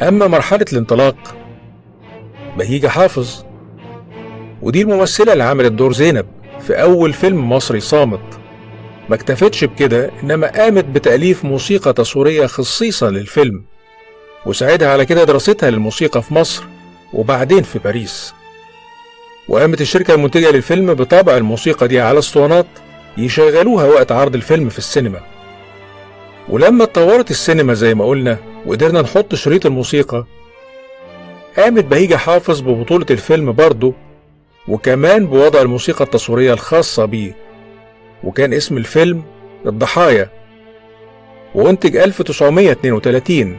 أما مرحلة الانطلاق، بهيجة حافظ، ودي الممثلة اللي عملت دور زينب في أول فيلم مصري صامت. ما اكتفتش بكده، إنما قامت بتأليف موسيقى تصويرية خصيصا للفيلم، وساعدها على كده دراستها للموسيقى في مصر وبعدين في باريس. وقامت الشركة المنتجة للفيلم بطبع الموسيقى دي على اسطوانات يشغلوها وقت عرض الفيلم في السينما. ولما اتطورت السينما زي ما قلنا وقدرنا نحط شريط الموسيقى، قامت بهيجة حافظ ببطولة الفيلم برضه، وكمان بوضع الموسيقى التصويرية الخاصة بيه، وكان اسم الفيلم الضحايا، وانتج 1932.